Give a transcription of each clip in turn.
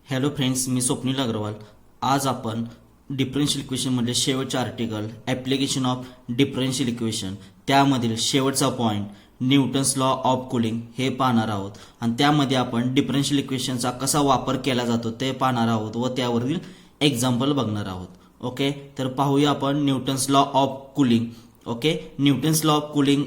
Hello friends, मी स्वप्नील अग्रवाल. आज आपण differential इक्वेशनमधले शेवटचे article application of differential equation त्यामधील शेवटचा point Newton's law of cooling हे पाहणार आहोत. आणि त्यामध्ये आपण डिफरन्शियल इक्वेशनचा कसा वापर केला जातो ते पाहणार आहोत व त्यावरील एक्झाम्पल बघणार आहोत. ओके, तर पाहूया आपण Newton's law of cooling. Okay, Newton's law of cooling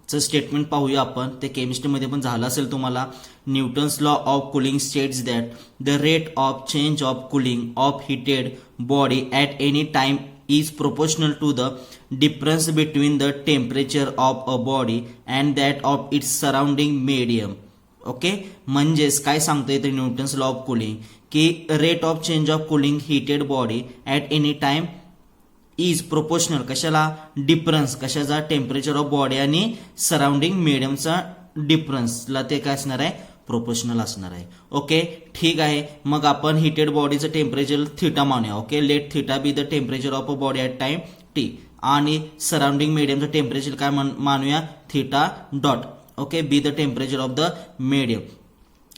चं स्टेटमेंट पाहूया आपण. ते केमिस्ट्रीमध्ये पण झालं असेल तुम्हाला. Newton's law of cooling states that the rate of change of cooling of heated body at any time is proportional to the difference between the temperature of a body and that of its surrounding medium. Okay, म्हणजेच काय सांगता येते Newton's law of cooling की rate of change of cooling heated body at any time is proportional कशाला, difference कशाचा, temperature of body आणि surrounding मिडियमचा डिफरन्सला ते काय असणार आहे, प्रोपोर्शनल असणार आहे. ओके, ठीक आहे. मग आपण हिटेड बॉडीचं टेम्परेचर थिटा मानूया. Okay, let theta be the temperature of a body at time T आणि सराउंडिंग मिडियमचं टेम्परेचर काय मानूया, theta dot. Okay, be the temperature of the medium.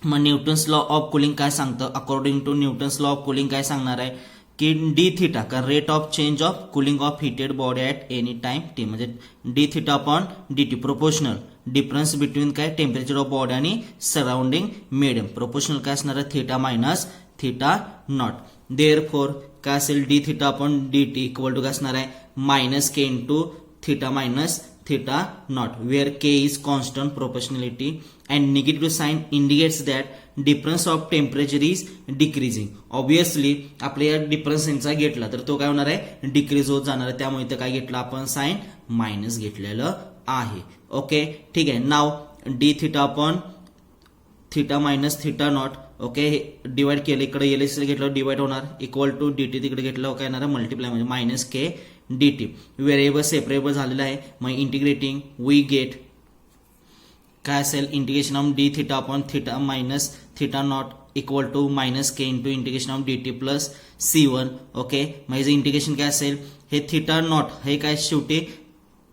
मग न्यूटन्स लॉ ऑफ कूलिंग काय सांगतं, according to Newton's law of cooling काय सांगणार आहे की डी थिटा कारण rate of change of cooling of heated body at any time t म्हणजे d theta upon d t proportional difference between काय temperature of body आणि surrounding medium. Proportional काय असणार आहे, theta minus theta naught. Therefore काय असेल, d theta upon d t equal to काय असणार आहे, minus K into theta minus theta naught where k is constant proportionality and negative sign indicates that difference of temperature is decreasing. Obviously आपल्या या डिफरन्सचा घेतला तर तो काय होणार आहे, डिक्रीज होत जाणार आहे. त्यामुळे इथं काय घेतलं आपण, साइन मायनस घेतलेलं आहे. ओके, ठीक आहे. Now D theta upon theta minus theta naught. Okay, divide केलं, इकडे एल एस घेतलं डिवाइड होणार, इक्वल टू डी टी तिकडे घेतलं काय येणार, मल्टिप्लाय म्हणजे minus K D T. Variable separable झालेलं आहे. मग इंटिग्रेटिंग वी गेट काय असेल, integration of D theta upon theta minus theta naught equal to minus K into integration of D T plus C one. Okay, मग याचं integration काय असेल, हे थिटा नॉट हे काय शेवटी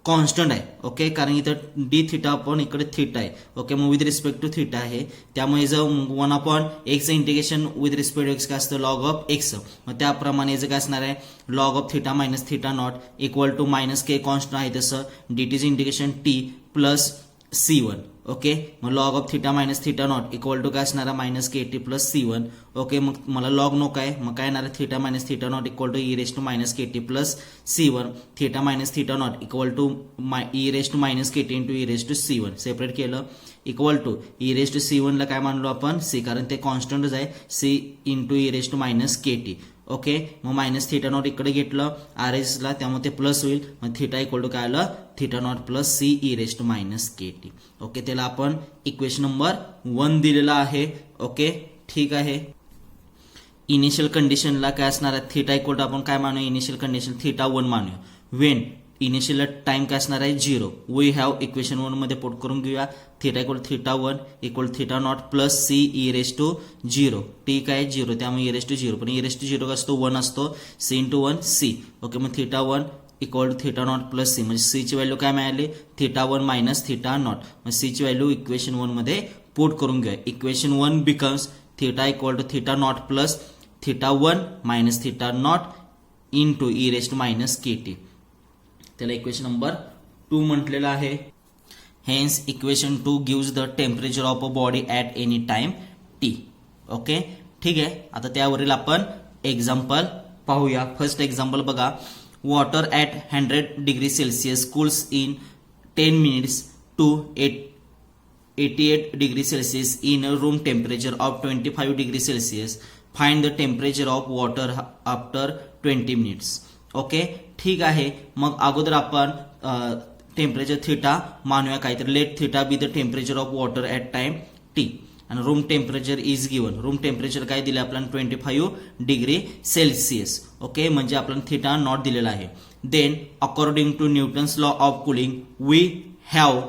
कॉन्स्टंट आहे. ओके, कारण इथं डी थिटा अपॉन इकडे थिटा आहे. ओके, मग विथ रिस्पेक्ट टू थिटा आहे त्यामुळे जर वन अपॉन एक्सचं integration with respect to X काय असतं, लॉग ऑफ एक्स. मग त्याप्रमाणे याचं काय असणार आहे, log of theta minus theta naught equal to minus K constant आहे तसं डी टीचं integration T plus C one. Okay, मग log of theta minus theta naught equal to काय असणार आहे, मायनस के T plus C one. Okay, मग मला log नको आहे, मग काय येणार आहे, theta minus theta naught equal to E raise to minus K T plus C one. Theta minus theta naught equal to E raise to minus K T into E raise to C one separate केलं, equal to E raise to C वनला काय मानलो आपण, C, कारण ते कॉन्स्टंटच आहे, C into E raise to minus K T. Okay, मग मायनस थिटा नॉट इकडे घेतलं आर एसला त्यामुळे ते प्लस होईल. मग थिटा इक्वल टू काय आलं, theta naught plus c e raise to minus K T. Okay, त्याला आपण इक्वेशन नंबर 1 दिलेला आहे. ओके, ठीक आहे. इनिशियल कंडिशनला काय असणार आहे, थिटा इक्वल टू आपण काय मानूया, इनिशियल कंडिशन थिटा 1 मानूया. वेन इनिशियल टाइम काय असणार आहे, 0. वी हॅव इक्वेशन 1 मध्ये पुट करून घेऊया. Theta equal theta 1 equal theta naught plus c e raise to 0. T काय 0 त्यामुळे ई रेस टू 0, पण ई रेस टू 0 असतो 1 असतो, सी इंटू 1 सी. ओके, मग theta 1 equal to theta naught plus c म्हणजे सी ची व्हॅल्यू काय मिळाली, थिटा 1 मायनस थिटा नॉट. मग सी ची व्हॅल्यू इक्वेशन 1 मध्ये पुट करून घेऊया. Equation 1 becomes theta equal to theta naught plus theta 1 minus theta naught into E raise to minus K T. त्याला इक्वेशन नंबर 2 म्हटलेलं आहे. Hence equation 2 gives the temperature of a body at any time t. Okay, ठीक आहे. आता त्यावरील आपण example पाहूया. First example बघा, water at 100 degree Celsius cools in 10 minutes to 88 degree Celsius in room temperature of 25 degree Celsius. Find the temperature of water after 20 minutes. Okay, ठीक आहे. मग अगोदर आपण टेम्परेचर थिटा मानूया काय, तर let theta be the temperature of water at time T आणि room temperature is given. Room temperature काय दिलं आपल्याला, 25 डिग्री सेल्सिअस. ओके, म्हणजे आपल्याला थिटा नॉट दिलेला आहे. Then according to Newton's law of cooling we have.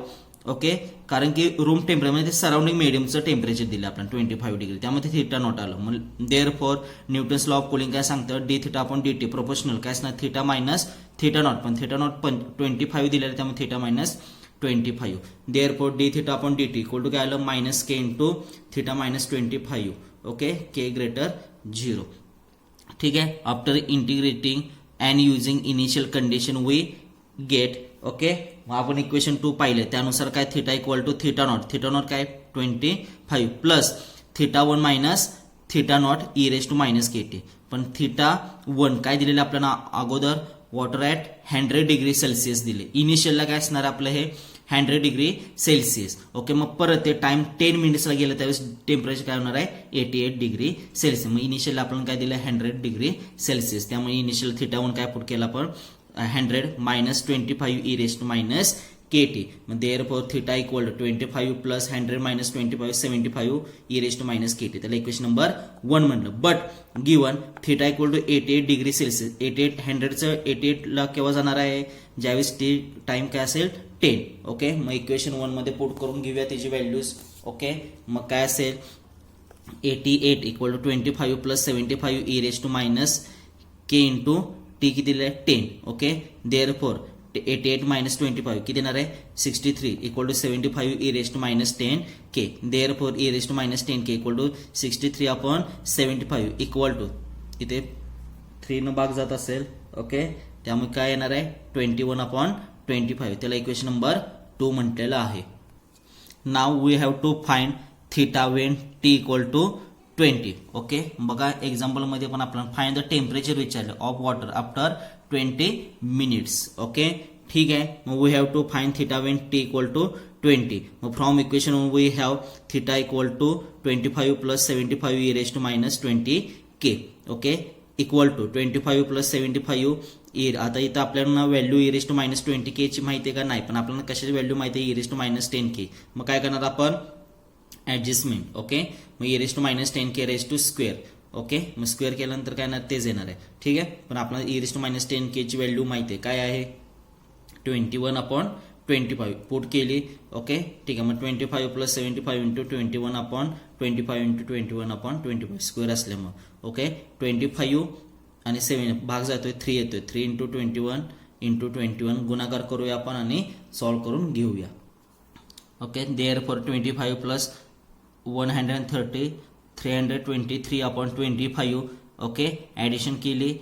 Okay, कारण की रूम टेम्परेचर म्हणजे सराउंडिंग मिडियमचं टेम्परेचर दिलं आपल्याला 25 डिग्री त्यामुळे थिटा नॉट आलं. मग therefore Newton's law of cooling काय सांगतं, d theta upon d t proportional काय असणार, थिटा मायनस थिटा नॉट, पण थिटा नॉट 25 दिलेलं त्यामुळे theta minus 25. Therefore d theta upon d t equal to काय आलं, मायनस के into theta minus 25. Okay K greater 0. ठीक आहे. After integrating and using initial condition we get. Okay, मग आपण equation 2 पाहिले त्यानुसार काय theta equal to theta naught काय 25 plus theta 1 minus theta naught E raise to minus K T. पण theta 1 काय दिलेलं आपल्याला अगोदर वॉटर ॲट 100 डिग्री सेल्सिअस दिले. इनिशियलला काय असणार आपलं हे 100 डिग्री सेल्सिअस. ओके, मग परत ते टाइम 10 मिनिट्सला गेलं त्यावेळेस टेम्परेचर काय होणार आहे 88 डिग्री सेल्सिअस. मग इनिशियलला आपण काय दिलं 100 डिग्री सेल्सिअस. त्यामुळे इनिशियल थिटा 1 काय पुट केला आपण 100 minus 25 E raise to minus K T. मग therefore theta equal to 25 plus 100 minus 25 75 E raise to minus K T. त्याला इक्वेशन नंबर 1 म्हणलं. But given theta equal to 88 degree Celsius. 100चं 88 ला केव्हा जाणार आहे ज्यावेळेस टी टाइम काय असेल 10. ओके, मग इक्वेशन 1 मध्ये पुट करून घेऊया त्याची व्हॅल्यूज. ओके, मग काय असेल 88 equal to 25 plus 75 E raise to minus K into t किती दिलं आहे 10. ओके, देअरफॉर 88 मायनस 25 किती येणार आहे 63 equal to 75 E raise to minus 10 k. Therefore e raise to minus 10 k equal to 63 upon 75 equal to इथे 3 न भाग जात असेल. ओके, त्यामुळे काय येणार आहे 21 अपॉन 25. त्याला इक्वेशन नंबर 2 म्हटलेलं आहे. Now we have to find theta when T equal to 20. Okay, बघा एक्झाम्पल मध्ये पण आपण फाइंड द टेम्परेचर विचारलं of water after 20 minutes. Okay, ठीक आहे. मग we have to find theta when T equal to 20. मग from equation we have theta equal to 25 plus 75 E raise to minus 20 K. Okay, equal to 25 plus 75 E. आता इथं आपल्याला value e raise to minus 20 k ची माहिती आहे का नाही, पण आपल्याला कशाची व्हॅल्यू माहिती आहे e raise to minus 10 k. मग काय करणार आपण ऍडजस्टमेंट. ओके, मग e raise to minus 10 k raise to square. Okay, मग स्क्वेअर केल्यानंतर काय येणार तेच येणार आहे. ठीक आहे, पण आपल्याला ई रेस टू मायनस 10 के ची व्हॅल्यू माहिती आहे काय आहे 21 अपॉन 25 पुट केली. ओके, ठीक आहे. मग 25 plus 75 into 21 upon 25 into 21 upon 25 square असल्यामुळे. ओके, 25 आणि 7 भाग जातोय 3 येतोय 3 इंटू 21 इंटू 21 गुणाकार करूया आपण आणि सॉल्व्ह करून घेऊया. Okay, therefore 25 plus 130 323 upon 25. Okay, addition केली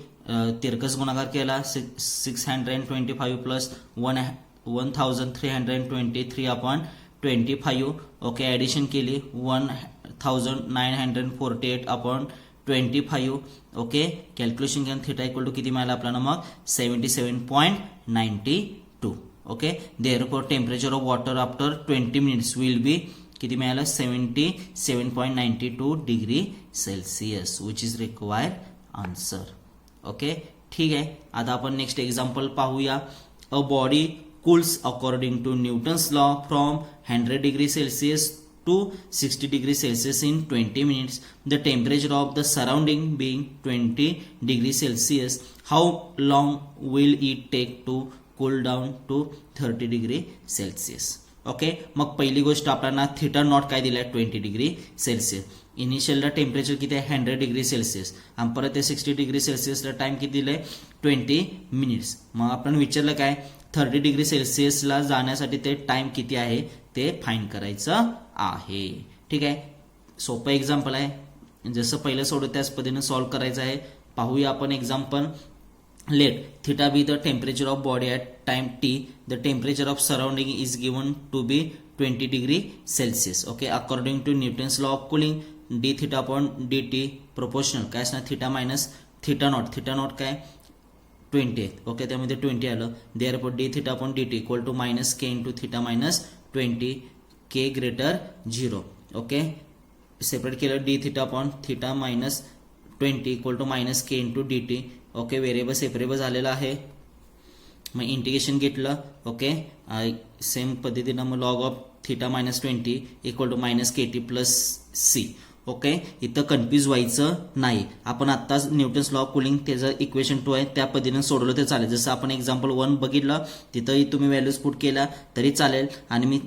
तिरकस गुणाकार केला 625 प्लस 1323 अपॉन 25. ओके, ॲडिशन केली 1948 अपॉन 25. ओके, कॅल्क्युलेशन केलं थिटा इक्वल टू किती मिळालं आपल्याला मग 77.92. Okay, therefore temperature of water after 20 minutes will be किती मिळालं 77.92 degree Celsius which is required answer. Okay, ठीक आहे. आता आपण नेक्स्ट एक्झाम्पल पाहूया. A body cools according to Newton's law from 100 degree Celsius to 60 degree Celsius in 20 minutes. The temperature of the surrounding being 20 degree Celsius. How long will it take to cool down to 30 degree Celsius? Okay, मग पहिली गोष्ट आपल्याला theta naught काय दिलाय 20 degree Celsius. इनिशियलला temperature किती आहे 100 degree Celsius आणि परत ते 60 डिग्री सेल्सिअसला टाइम किती दिलाय 20 मिनिट्स. मग आपण विचारलं काय 30 डिग्री सेल्सिअसला जाण्यासाठी ते टाइम किती आहे ते फाइंड करायचं आहे. ठीक आहे, सोपं एक्झाम्पल आहे. जसं पहिलं सोडू त्याच पद्धतीने सॉल्व्ह करायचं आहे. पाहूया आपण example. Let theta be the temperature of body at time t. The temperature of surrounding is given to be 20 degree Celsius. Okay, according to Newton's law of cooling, d theta upon dt proportional काय असणार theta minus theta naught. Theta naught काय 20. Okay, त्यामध्ये 20 आलं. Therefore d theta upon dt equal to minus k into theta minus 20 k greater 0. Okay, separate केलं d theta upon theta minus 20 equal to minus k into dt. Okay, variable separable झालेला आहे. मग integration घेतलं. Okay, same पद्धतीनं मग log of theta minus 20 equal to minus K T plus c. Okay, इथं confuse व्हायचं नाही. आपण आत्ताच न्यूटन्स लॉ ऑफ कुलिंग त्याचं इक्वेशन 2 आहे त्या पद्धतीनं सोडवलं तर चालेल. जसं आपण एक्झाम्पल 1 बघितलं तिथंही तुम्ही व्हॅल्यूज पुट केला तरी चालेल. आणि मी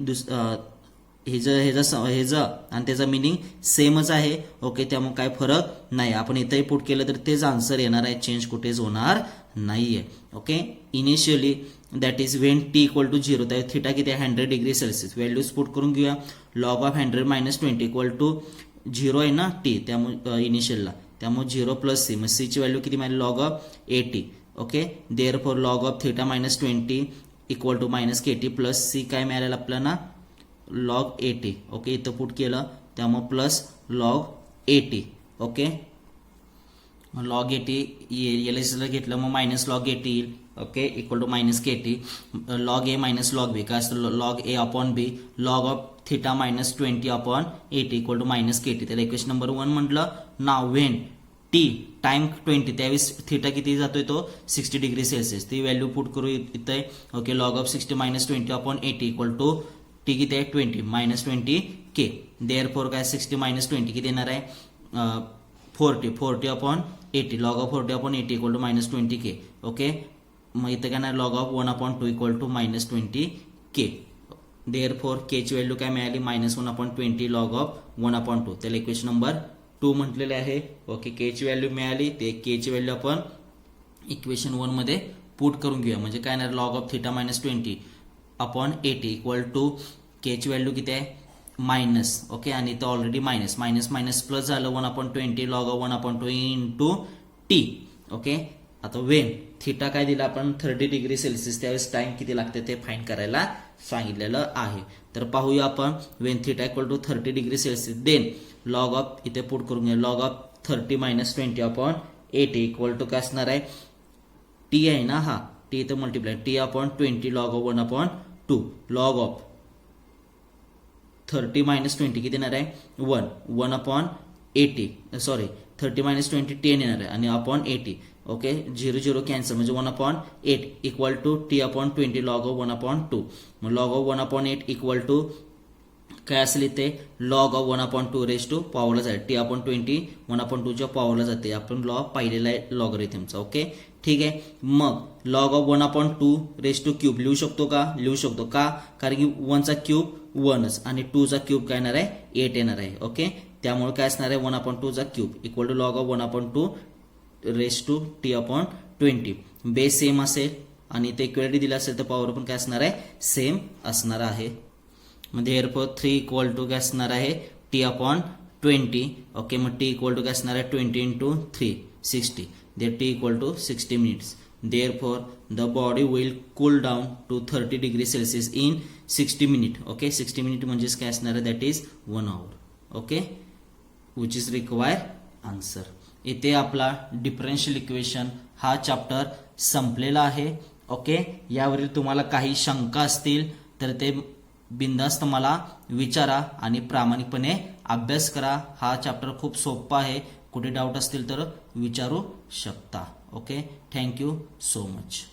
हेचं आणि त्याचा मिनिंग सेमच आहे. ओके, त्यामुळे काय फरक नाही. आपण इथंही पुट केलं तर तेच आन्सर येणार आहे, चेंज कुठेच होणार नाहीये. Okay, initially that is when T equal to 0 त्या थिटा किती आहे 100 डिग्री सेल्सिअस. व्हॅल्यूज पुट करून घेऊया. Log of 100 minus 20 equal to 0 आहे ना टी, त्यामुळे इनिशियलला, त्यामुळे 0 प्लस सी, मग सीची व्हॅल्यू किती मिळाली log of 80. Okay, therefore log of theta minus 20 equal to minus K T plus c काय मिळालेलं आपल्याला लॉग 80. ओके, इथं पुट केलं त्यामुळे प्लस लॉग 80. ओके, लॉग 80 याला घेतलं मग मायनस लॉग 80 येईल. Okay, equal to minus K T log A minus log B, काय असतं log A upon B log of theta minus 20 upon 80 equal to minus K T. त्याला equation number 1 म्हटलं. नाव when T time 20 त्यावेळेस theta किती जातोय तो 60 degree Celsius, ती value put करू इथे. Okay, log of 60 minus 20 upon 80 equal to t किती आहे 20 मायनस 20 के. देअरफॉर काय 60 मायनस 20 किती येणार आहे 40 upon 80 log of 40 upon 80 equal to minus 20 K. Okay, मग इथं काय नाही log of 1 upon 2 equal to minus 20 K. Therefore K ची व्हॅल्यू काय मिळाली minus 1 upon 20 log of 1 upon 2, त्याला इक्वेशन नंबर 2 म्हटलेले आहे. ओके, के ची व्हॅल्यू मिळाली, ते के ची व्हॅल्यू आपण इक्वेशन 1 मध्ये पुट करून घेऊया. म्हणजे काय नाही log of theta minus 20 upon 80 equal to K ची व्हॅल्यू किती आहे मायनस. ओके, आणि इथं already minus minus minus plus झालं 1 upon 20 log of 1 upon 2 into T. Okay, आता वेन थिटा काय दिला आपण 30 डिग्री सेल्सिअस, त्यावेळेस टाइम किती लागते ते फाइंड करायला सांगितलेलं आहे. तर पाहूया आपण when theta equal to 30 degree Celsius then log of इथे पुट करून घ्या log of 30 minus 20 upon 80 equal to काय असणार आहे टी आहे ना, हा टी इथं multiply t upon 20 log of 1 upon 2 log of 30 minus 20 किती येणार आहे 1 अपॉन 80 सॉरी 30 मायनस 20 10 येणार आहे आणि अपॉन 80. ओके, 0 कॅन्सल म्हणजे 1 upon 8 equal to T upon 20 log of 1 upon 2. मग log of 1 upon 8 equal to काय असेल इथे log of 1 upon 2 raise to पॉवरला जाईल. टी अपॉन 20 1 अपॉन 2 च्या पॉवरला जाते. आपण लॉ पाहिलेला आहे लॉगरिथमचा. ओके, ठीक आहे. मग log of 1 upon 2 raise two cube लिहू शकतो का, लिहू शकतो का, कारण की 1 चा क्यूब 1च आणि 2 चा क्यूब काय येणार आहे 8 येणार आहे. ओके, त्यामुळे काय असणार आहे 1 अपॉन 2 चा cube equal to log of 1 upon 2 raise to T upon 20. Base same असेल आणि ते इक्वेलिटी दिला असेल तर पॉवर पण काय असणार आहे सेम असणार आहे. म्हणजे एअरफोर 3 इक्वल टू काय असणार आहे टी अपॉन 20. ओके, मग टी इक्वल टू काय असणार आहे 20 into 3 60 there t equal to 60 minutes. Therefore the body will cool down to 30 degree Celsius in 60 minute. Okay, 60 minute म्हणजेच काय असणार आहे that is 1 hour. Okay, which is require answer. इथे आपला डिफरन्शियल इक्वेशन हा चॅप्टर संपलेला आहे. ओके, यावरील तुम्हाला काही शंका असतील तर ते बिंदास्त मला विचारा आणि प्रामाणिकपणे अभ्यास करा. हा चॅप्टर खूप सोपा आहे. कुठे डाऊट असतील तर विचारू शकता. Okay, thank you so much.